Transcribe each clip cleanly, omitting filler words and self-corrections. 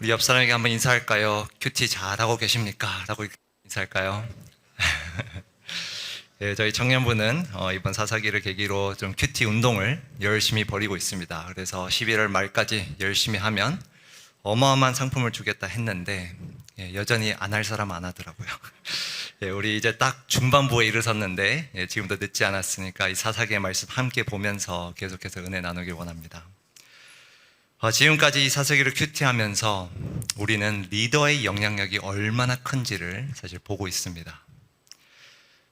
우리 옆 사람에게 한번 인사할까요? 큐티 잘하고 계십니까? 라고 인사할까요? 네, 저희 청년부는 이번 사사기를 계기로 좀 큐티 운동을 열심히 벌이고 있습니다. 그래서 11월 말까지 열심히 하면 어마어마한 상품을 주겠다 했는데 여전히 안 할 사람 안 하더라고요. 우리 이제 딱 중반부에 이르렀는데 지금도 늦지 않았으니까 이 사사기의 말씀 함께 보면서 계속해서 은혜 나누길 원합니다. 지금까지 이 사사기를 큐티하면서 우리는 리더의 영향력이 얼마나 큰지를 사실 보고 있습니다.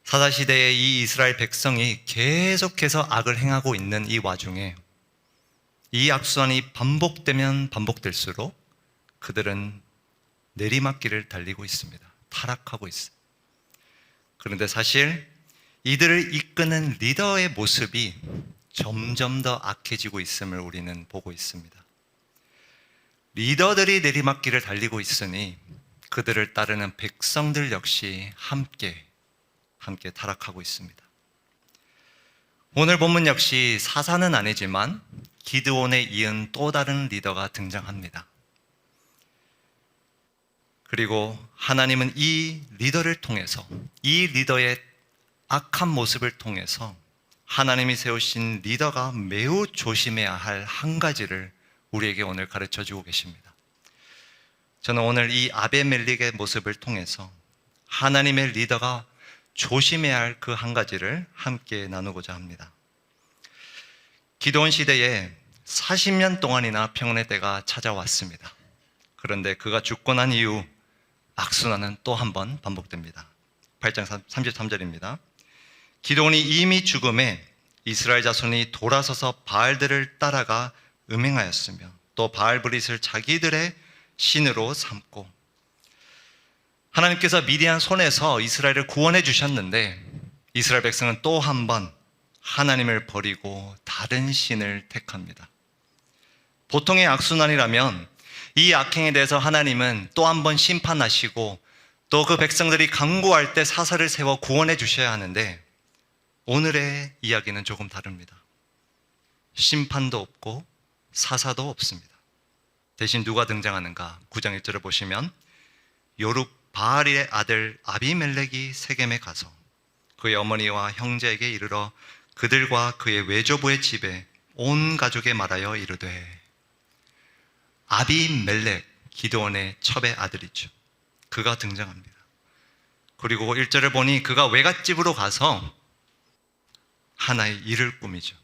사사시대의 이 이스라엘 백성이 계속해서 악을 행하고 있는 이 와중에 이 악순환이 반복되면 반복될수록 그들은 내리막길을 달리고 있습니다. 타락하고 있어요. 그런데 사실 이들을 이끄는 리더의 모습이 점점 더 악해지고 있음을 우리는 보고 있습니다. 리더들이 내리막길을 달리고 있으니 그들을 따르는 백성들 역시 함께 타락하고 있습니다. 오늘 본문 역시 사사는 아니지만 기드온에 이은 또 다른 리더가 등장합니다. 그리고 하나님은 이 리더를 통해서, 이 리더의 악한 모습을 통해서 하나님이 세우신 리더가 매우 조심해야 할 한 가지를 우리에게 오늘 가르쳐 주고 계십니다. 저는 오늘 이 아베멜렉의 모습을 통해서 하나님의 리더가 조심해야 할 그 한 가지를 함께 나누고자 합니다. 기드온 시대에 40년 동안이나 평온의 때가 찾아왔습니다. 그런데 그가 죽고 난 이후 악순환은 또 한 번 반복됩니다. 8장 33절입니다. 기드온이 이미 죽음에 이스라엘 자손이 돌아서서 바알들을 따라가 음행하였으며 또 바알브릿을 자기들의 신으로 삼고, 하나님께서 미디안 손에서 이스라엘을 구원해 주셨는데 이스라엘 백성은 또 한 번 하나님을 버리고 다른 신을 택합니다. 보통의 악순환이라면 이 악행에 대해서 하나님은 또 한 번 심판하시고 또 그 백성들이 간구할 때 사사를 세워 구원해 주셔야 하는데 오늘의 이야기는 조금 다릅니다. 심판도 없고 사사도 없습니다. 대신 누가 등장하는가? 9장 1절을 보시면 요룹바알의 아들 아비멜렉이 세겜에 가서 그의 어머니와 형제에게 이르러 그들과 그의 외조부의 집에 온 가족에 말하여 이르되, 아비멜렉, 기드온의 첩의 아들이죠. 그가 등장합니다. 그리고 1절을 보니 그가 외갓집으로 가서 하나의 일을 꾸미죠.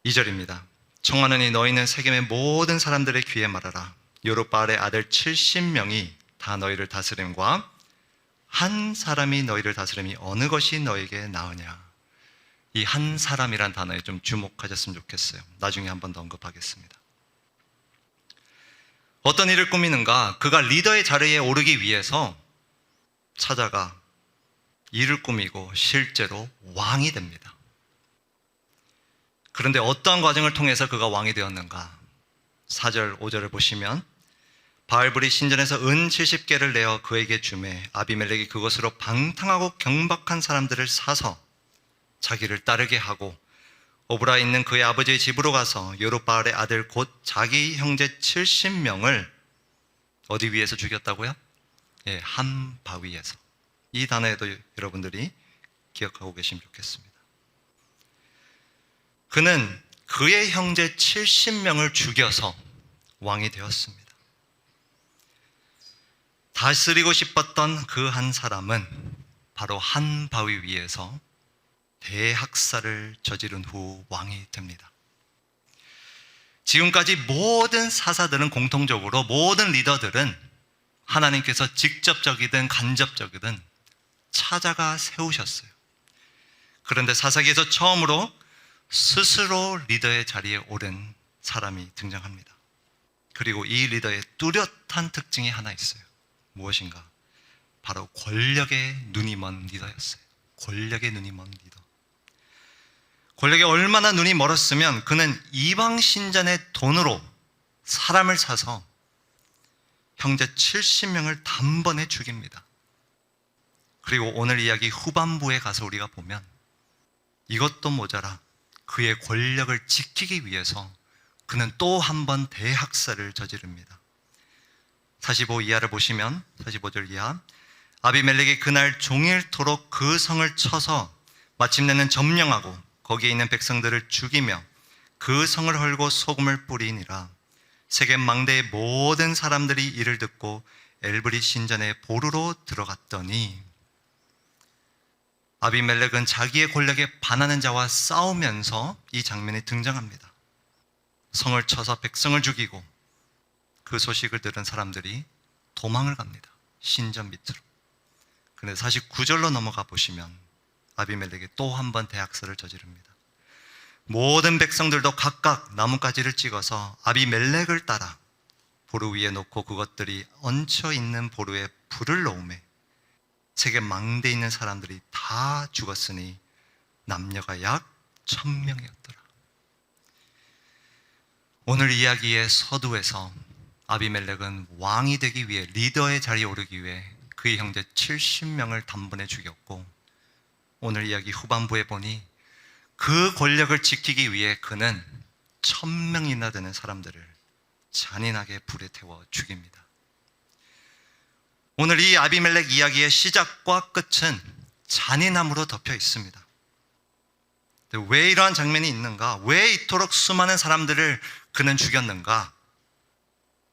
2절입니다. 청하노니 너희는 세겜의 모든 사람들의 귀에 말하라. 요룹바알의 아들 70명이 다 너희를 다스림과 한 사람이 너희를 다스림이 어느 것이 너에게 나으냐. 이 한 사람이란 단어에 좀 주목하셨으면 좋겠어요. 나중에 한 번 더 언급하겠습니다. 어떤 일을 꾸미는가? 그가 리더의 자리에 오르기 위해서 찾아가 일을 꾸미고 실제로 왕이 됩니다. 그런데 어떠한 과정을 통해서 그가 왕이 되었는가? 4절, 5절을 보시면 바알브릿 신전에서 은 70개를 내어 그에게 주매 아비멜렉이 그것으로 방탕하고 경박한 사람들을 사서 자기를 따르게 하고 오브라에 있는 그의 아버지의 집으로 가서 요룹바알의 아들 곧 자기 형제 70명을 어디 위에서 죽였다고요? 한 바위에서. 이 단어에도 여러분들이 기억하고 계시면 좋겠습니다. 그는 그의 형제 70명을 죽여서 왕이 되었습니다. 다스리고 싶었던 그 한 사람은 바로 한 바위 위에서 대학살을 저지른 후 왕이 됩니다. 지금까지 모든 사사들은 공통적으로, 모든 리더들은 하나님께서 직접적이든 간접적이든 찾아가 세우셨어요. 그런데 사사기에서 처음으로 스스로 리더의 자리에 오른 사람이 등장합니다. 그리고 이 리더의 뚜렷한 특징이 하나 있어요. 무엇인가? 바로 권력에 눈이 먼 리더였어요. 권력에 눈이 먼 리더. 권력에 얼마나 눈이 멀었으면 그는 이방 신전의 돈으로 사람을 사서 형제 70명을 단번에 죽입니다. 그리고 오늘 이야기 후반부에 가서 우리가 보면 이것도 모자라 그의 권력을 지키기 위해서 그는 또 한 번 대학살을 저지릅니다. 45 이하를 보시면 45절 이하, 아비멜렉이 그날 종일토록 그 성을 쳐서 마침내는 점령하고 거기에 있는 백성들을 죽이며 그 성을 헐고 소금을 뿌리니라. 세겜 망대의 모든 사람들이 이를 듣고 엘브릿 신전의 보루로 들어갔더니, 아비멜렉은 자기의 권력에 반하는 자와 싸우면서 이 장면이 등장합니다. 성을 쳐서 백성을 죽이고 그 소식을 들은 사람들이 도망을 갑니다. 신전 밑으로. 그런데 49절로 넘어가 보시면 아비멜렉이 또 한 번 대학살을 저지릅니다. 모든 백성들도 각각 나뭇가지를 찍어서 아비멜렉을 따라 보루 위에 놓고 그것들이 얹혀 있는 보루에 불을 놓으매 세계 망대에 있는 사람들이 다 죽었으니 남녀가 약 1000명이었더라. 오늘 이야기의 서두에서 아비멜렉은 왕이 되기 위해, 리더의 자리에 오르기 위해 그의 형제 70명을 단번에 죽였고, 오늘 이야기 후반부에 보니 그 권력을 지키기 위해 그는 1000명이나 되는 사람들을 잔인하게 불에 태워 죽입니다. 오늘 이 아비멜렉 이야기의 시작과 끝은 잔인함으로 덮여 있습니다. 왜 이러한 장면이 있는가? 왜 이토록 수많은 사람들을 그는 죽였는가?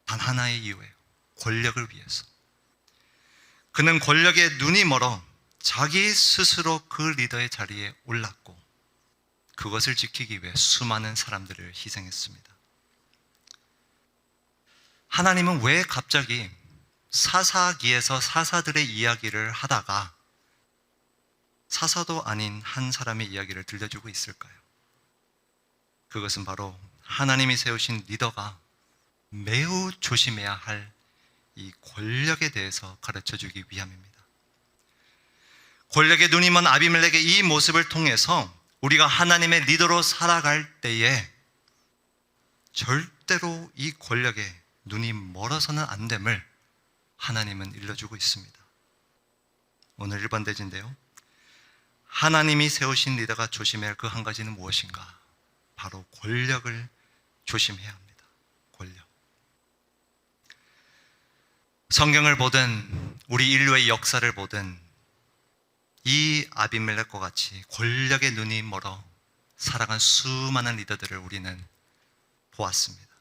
단 하나의 이유예요. 권력을 위해서. 그는 권력에 눈이 멀어 자기 스스로 그 리더의 자리에 올랐고 그것을 지키기 위해 수많은 사람들을 희생했습니다. 하나님은 왜 갑자기 사사기에서 사사들의 이야기를 하다가 사사도 아닌 한 사람의 이야기를 들려주고 있을까요? 그것은 바로 하나님이 세우신 리더가 매우 조심해야 할 이 권력에 대해서 가르쳐주기 위함입니다. 권력에 눈이 먼 아비멜렉의 이 모습을 통해서 우리가 하나님의 리더로 살아갈 때에 절대로 이 권력에 눈이 멀어서는 안 됨을 하나님은 일러주고 있습니다. 오늘 1번 대지인데요. 하나님이 세우신 리더가 조심해야 할 그 한 가지는 무엇인가? 바로 권력을 조심해야 합니다. 권력. 성경을 보든 우리 인류의 역사를 보든 이 아비멜렉과 같이 권력의 눈이 멀어 살아간 수많은 리더들을 우리는 보았습니다.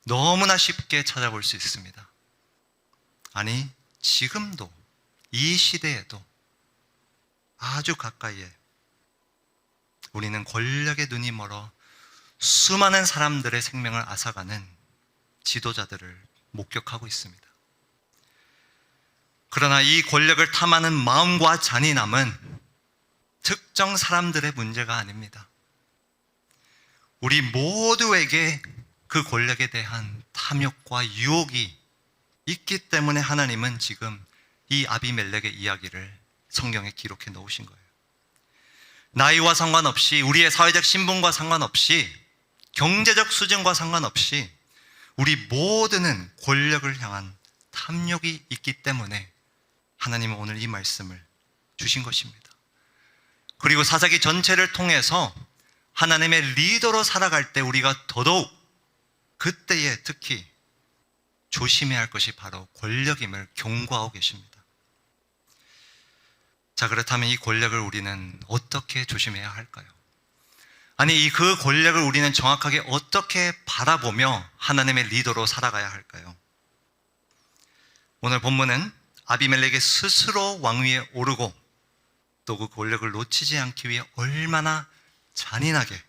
너무나 쉽게 찾아볼 수 있습니다. 아니, 지금도 이 시대에도 아주 가까이에 우리는 권력의 눈이 멀어 수많은 사람들의 생명을 앗아가는 지도자들을 목격하고 있습니다. 그러나 이 권력을 탐하는 마음과 잔인함은 특정 사람들의 문제가 아닙니다. 우리 모두에게 그 권력에 대한 탐욕과 유혹이 있기 때문에 하나님은 지금 이 아비멜렉의 이야기를 성경에 기록해 놓으신 거예요. 나이와 상관없이, 우리의 사회적 신분과 상관없이, 경제적 수준과 상관없이 우리 모두는 권력을 향한 탐욕이 있기 때문에 하나님은 오늘 이 말씀을 주신 것입니다. 그리고 사사기 전체를 통해서 하나님의 리더로 살아갈 때 우리가 더더욱 그때에 특히 조심해야 할 것이 바로 권력임을 경고하고 계십니다. 자, 그렇다면 이 권력을 우리는 어떻게 조심해야 할까요? 아니, 그 권력을 우리는 정확하게 어떻게 바라보며 하나님의 리더로 살아가야 할까요? 오늘 본문은 아비멜렉이 스스로 왕위에 오르고 또 그 권력을 놓치지 않기 위해 얼마나 잔인하게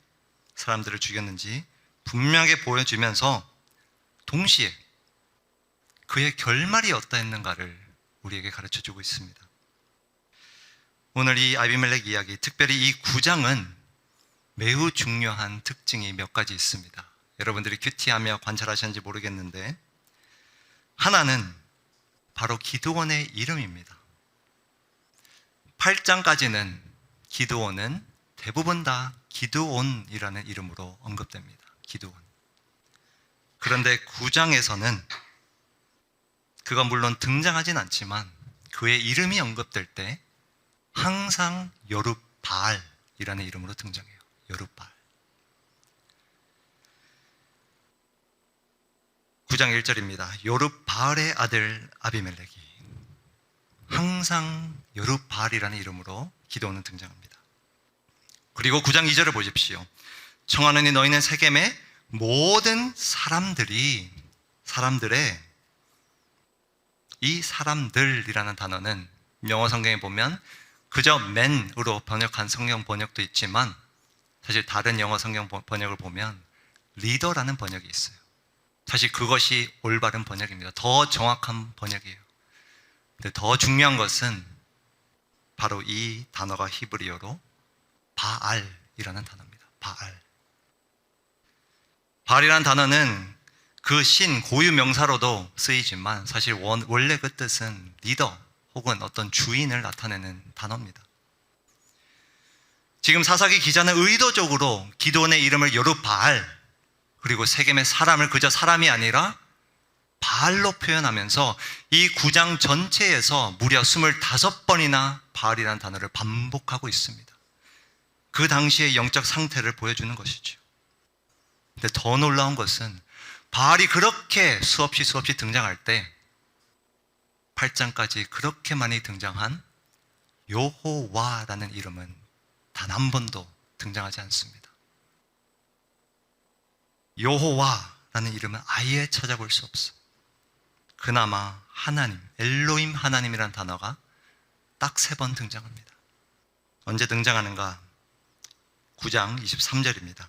사람들을 죽였는지 분명하게 보여주면서 동시에 그의 결말이 어떠했는가를 우리에게 가르쳐주고 있습니다. 오늘 이 아비멜렉 이야기, 특별히 이 9장은 매우 중요한 특징이 몇 가지 있습니다. 여러분들이 큐티하며 관찰하셨는지 모르겠는데, 하나는 바로 기드온의 이름입니다. 8장까지는 기드온은 대부분 다 기드온이라는 이름으로 언급됩니다. 기드온. 그런데 9장에서는 그가 물론 등장하진 않지만 그의 이름이 언급될 때 항상 여룻바알이라는 이름으로 등장해요. 여룻바알. 9장 1절입니다. 요룹바알의 아들 아비멜렉이, 항상 요룹바알이라는 이름으로 기드온은 등장합니다. 그리고 9장 2절을 보십시오. 청하노니 너희는 세겜의 모든 사람들의, 이 사람들이라는 단어는 영어 성경에 보면 그저 man으로 번역한 성경 번역도 있지만, 사실 다른 영어 성경 번역을 보면 리더라는 번역이 있어요. 사실 그것이 올바른 번역입니다. 더 정확한 번역이에요. 근데 더 중요한 것은 바로 이 단어가 히브리어로 바알이라는 단어입니다. 바알. 바알이라는 단어는 그 신, 고유 명사로도 쓰이지만 사실 원래 그 뜻은 리더 혹은 어떤 주인을 나타내는 단어입니다. 지금 사사기 기자는 의도적으로 기드온의 이름을 요룹바알, 그리고 세겜의 사람을 그저 사람이 아니라 바알로 표현하면서 이 9장 전체에서 무려 25번이나 바알이라는 단어를 반복하고 있습니다. 그 당시의 영적 상태를 보여주는 것이죠. 근데 더 놀라운 것은 바알이 그렇게 수없이 등장할 때 8장까지 그렇게 많이 등장한 여호와라는 이름은 단 한 번도 등장하지 않습니다. 여호와라는 이름은 아예 찾아볼 수 없어요. 그나마 하나님, 엘로임 하나님이라는 단어가 딱 3번 등장합니다. 언제 등장하는가? 9장 23절입니다.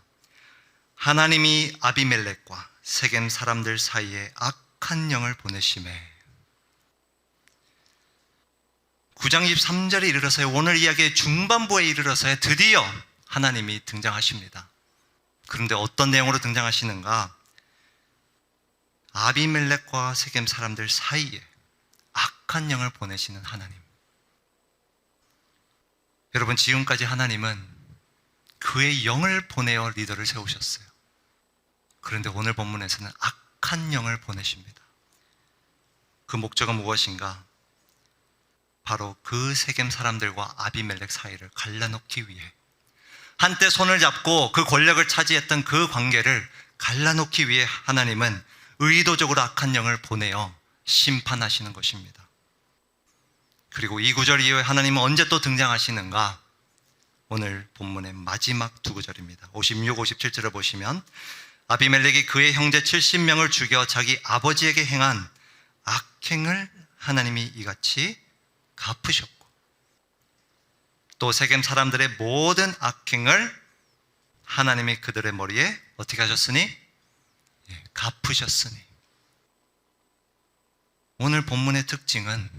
하나님이 아비멜렉과 세겜 사람들 사이에 악한 영을 보내심에. 9장 23절에 이르러서야, 오늘 이야기의 중반부에 이르러서야 드디어 하나님이 등장하십니다. 그런데 어떤 내용으로 등장하시는가? 아비멜렉과 세겜 사람들 사이에 악한 영을 보내시는 하나님. 여러분, 지금까지 하나님은 그의 영을 보내어 리더를 세우셨어요. 그런데 오늘 본문에서는 악한 영을 보내십니다. 그 목적은 무엇인가? 바로 그 세겜 사람들과 아비멜렉 사이를 갈라놓기 위해, 한때 손을 잡고 그 권력을 차지했던 그 관계를 갈라놓기 위해 하나님은 의도적으로 악한 영을 보내어 심판하시는 것입니다. 그리고 이 구절 이후에 하나님은 언제 또 등장하시는가? 오늘 본문의 마지막 2구절입니다. 56, 57절을 보시면 아비멜렉이 그의 형제 70명을 죽여 자기 아버지에게 행한 악행을 하나님이 이같이 갚으셨고, 또 세겜 사람들의 모든 악행을 하나님이 그들의 머리에 어떻게 하셨으니? 갚으셨으니. 오늘 본문의 특징은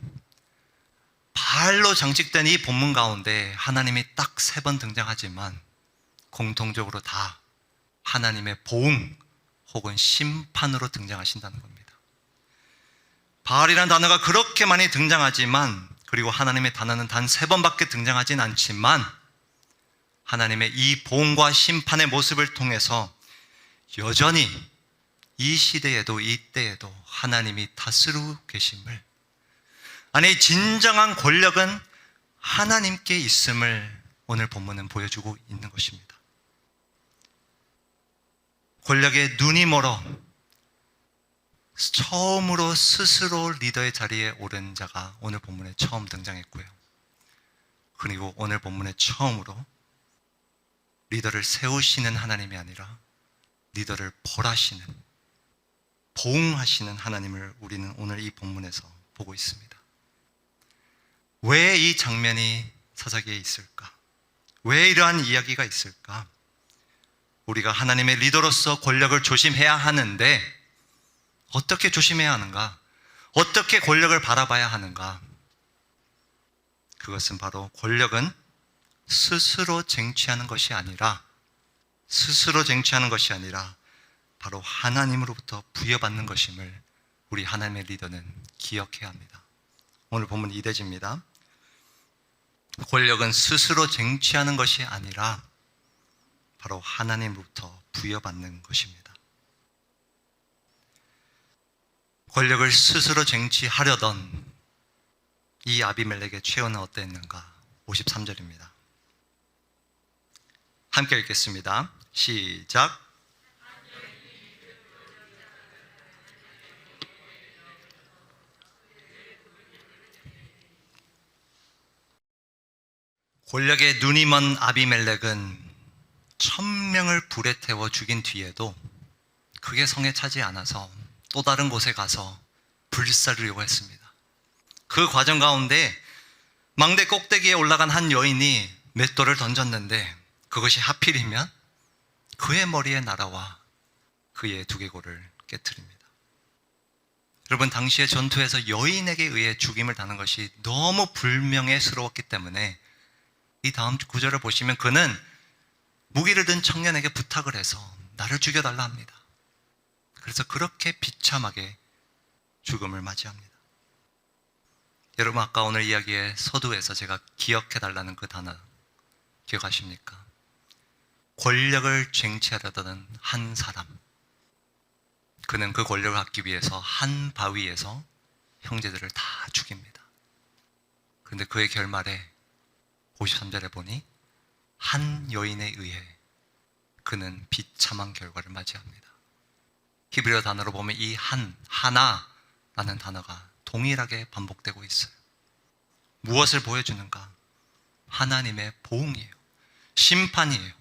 바알로 장식된 이 본문 가운데 하나님이 딱 3번 등장하지만 공통적으로 다 하나님의 보응 혹은 심판으로 등장하신다는 겁니다. 바알이라는 단어가 그렇게 많이 등장하지만, 그리고 하나님의 단어는 단 3번밖에 등장하진 않지만, 하나님의 이 보응과 심판의 모습을 통해서 여전히 이 시대에도, 이 때에도 하나님이 다스리고 계심을, 아니 진정한 권력은 하나님께 있음을 오늘 본문은 보여주고 있는 것입니다. 권력의 눈이 멀어 처음으로 스스로 리더의 자리에 오른 자가 오늘 본문에 처음 등장했고요. 그리고 오늘 본문에 처음으로 리더를 세우시는 하나님이 아니라 리더를 벌하시는, 보응하시는 하나님을 우리는 오늘 이 본문에서 보고 있습니다. 왜 이 장면이 사사기에 있을까? 왜 이러한 이야기가 있을까? 우리가 하나님의 리더로서 권력을 조심해야 하는데 어떻게 조심해야 하는가? 어떻게 권력을 바라봐야 하는가? 그것은 바로 권력은 스스로 쟁취하는 것이 아니라 바로 하나님으로부터 부여받는 것임을 우리 하나님의 리더는 기억해야 합니다. 오늘 본문 2대지입니다. 권력은 스스로 쟁취하는 것이 아니라 바로 하나님으로부터 부여받는 것입니다. 권력을 스스로 쟁취하려던 이 아비멜렉의 최후는 어땠는가? 53절입니다. 함께 읽겠습니다. 시작. 권력의 눈이 먼 아비멜렉은 1000명을 불에 태워 죽인 뒤에도 그게 성에 차지 않아서 또 다른 곳에 가서 불살르려고 했습니다. 그 과정 가운데 망대 꼭대기에 올라간 한 여인이 맷돌을 던졌는데 그것이 하필이면 그의 머리에 날아와 그의 두개골을 깨트립니다. 여러분, 당시의 전투에서 여인에게 의해 죽임을 당한 것이 너무 불명예스러웠기 때문에 이 다음 구절을 보시면 그는 무기를 든 청년에게 부탁을 해서 나를 죽여달라 합니다. 그래서 그렇게 비참하게 죽음을 맞이합니다. 여러분, 아까 오늘 이야기의 서두에서 제가 기억해달라는 그 단어 기억하십니까? 권력을 쟁취하려던 한 사람, 그는 그 권력을 갖기 위해서 한 바위에서 형제들을 다 죽입니다. 그런데 그의 결말에 53절에 보니 한 여인에 의해 그는 비참한 결과를 맞이합니다. 히브리어 단어로 보면 이 하나라는 단어가 동일하게 반복되고 있어요. 무엇을 보여주는가? 하나님의 보응이에요. 심판이에요.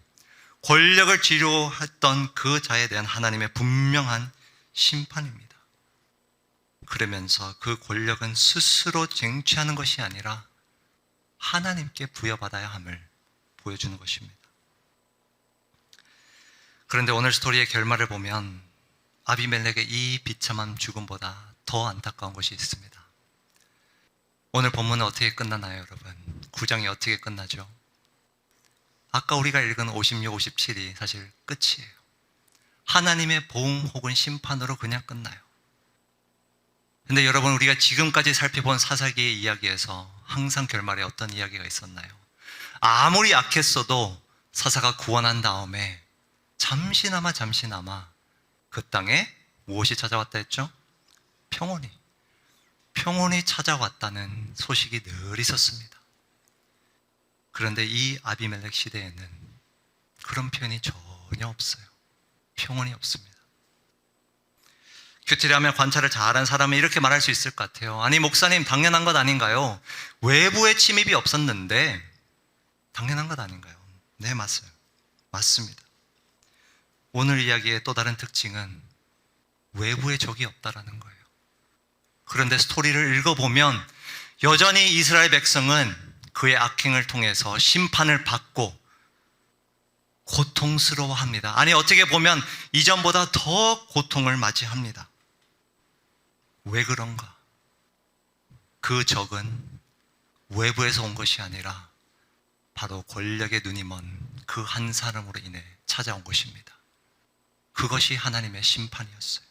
권력을 지려했던 그 자에 대한 하나님의 분명한 심판입니다. 그러면서 그 권력은 스스로 쟁취하는 것이 아니라 하나님께 부여받아야 함을 보여주는 것입니다. 그런데 오늘 스토리의 결말을 보면 아비멜렉의 이 비참한 죽음보다 더 안타까운 것이 있습니다. 오늘 본문은 어떻게 끝나나요, 여러분? 9장이 어떻게 끝나죠? 아까 우리가 읽은 56, 57이 사실 끝이에요. 하나님의 보응 혹은 심판으로 그냥 끝나요. 근데 여러분, 우리가 지금까지 살펴본 사사기의 이야기에서 항상 결말에 어떤 이야기가 있었나요? 아무리 약했어도 사사가 구원한 다음에 잠시나마 그 땅에 무엇이 찾아왔다 했죠? 평온이 찾아왔다는 소식이 늘 있었습니다. 그런데 이 아비멜렉 시대에는 그런 표현이 전혀 없어요. 평온이 없습니다. 규칙하며 관찰을 잘한 사람은 이렇게 말할 수 있을 것 같아요. 아니, 목사님, 당연한 것 아닌가요? 외부의 침입이 없었는데 당연한 것 아닌가요? 네, 맞아요. 맞습니다. 오늘 이야기의 또 다른 특징은 외부의 적이 없다라는 거예요. 그런데 스토리를 읽어보면 여전히 이스라엘 백성은 그의 악행을 통해서 심판을 받고 고통스러워합니다. 아니, 어떻게 보면 이전보다 더 고통을 맞이합니다. 왜 그런가? 그 적은 외부에서 온 것이 아니라 바로 권력의 눈이 먼 그 한 사람으로 인해 찾아온 것입니다. 그것이 하나님의 심판이었어요.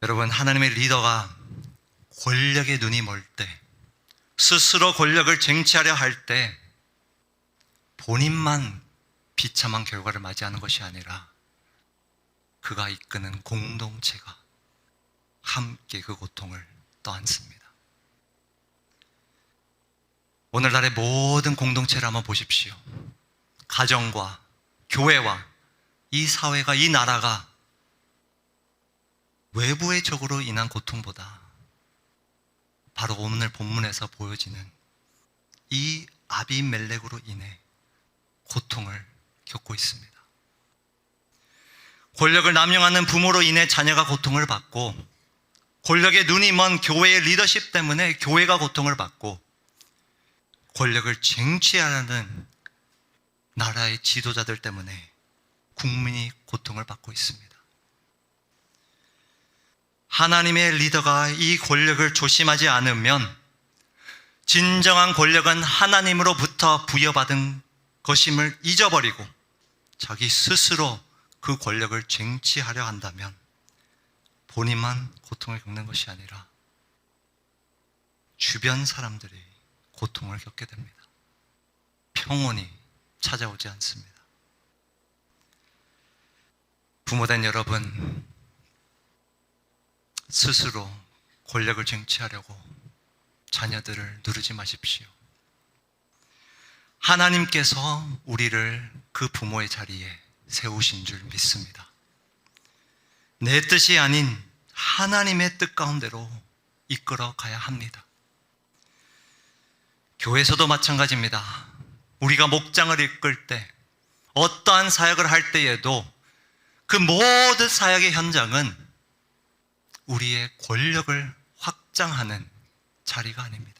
여러분, 하나님의 리더가 권력의 눈이 멀 때, 스스로 권력을 쟁취하려 할 때 본인만 비참한 결과를 맞이하는 것이 아니라 그가 이끄는 공동체가 함께 그 고통을 떠안습니다. 오늘날의 모든 공동체를 한번 보십시오. 가정과 교회와 이 사회가, 이 나라가 외부의 적으로 인한 고통보다 바로 오늘 본문에서 보여지는 이 아비멜렉으로 인해 고통을 겪고 있습니다. 권력을 남용하는 부모로 인해 자녀가 고통을 받고, 권력의 눈이 먼 교회의 리더십 때문에 교회가 고통을 받고, 권력을 쟁취하려는 나라의 지도자들 때문에 국민이 고통을 받고 있습니다. 하나님의 리더가 이 권력을 조심하지 않으면 진정한 권력은 하나님으로부터 부여받은 것임을 잊어버리고 자기 스스로 그 권력을 쟁취하려 한다면 본인만 고통을 겪는 것이 아니라 주변 사람들이 고통을 겪게 됩니다. 평온이 찾아오지 않습니다. 부모된 여러분, 스스로 권력을 쟁취하려고 자녀들을 누르지 마십시오. 하나님께서 우리를 그 부모의 자리에 세우신 줄 믿습니다. 내 뜻이 아닌 하나님의 뜻 가운데로 이끌어 가야 합니다. 교회에서도 마찬가지입니다. 우리가 목장을 이끌 때, 어떠한 사역을 할 때에도 그 모든 사역의 현장은 우리의 권력을 확장하는 자리가 아닙니다.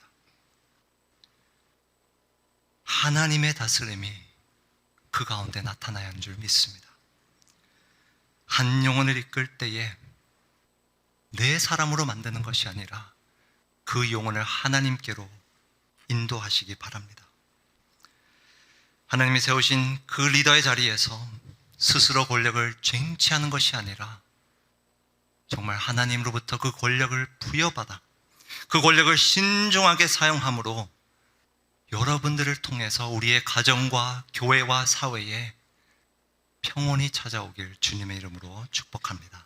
하나님의 다스림이 그 가운데 나타나야 하는 줄 믿습니다. 한 영혼을 이끌 때에 내 사람으로 만드는 것이 아니라 그 영혼을 하나님께로 인도하시기 바랍니다. 하나님이 세우신 그 리더의 자리에서 스스로 권력을 쟁취하는 것이 아니라 정말 하나님으로부터 그 권력을 부여받아 그 권력을 신중하게 사용함으로 여러분들을 통해서 우리의 가정과 교회와 사회에 평온이 찾아오길 주님의 이름으로 축복합니다.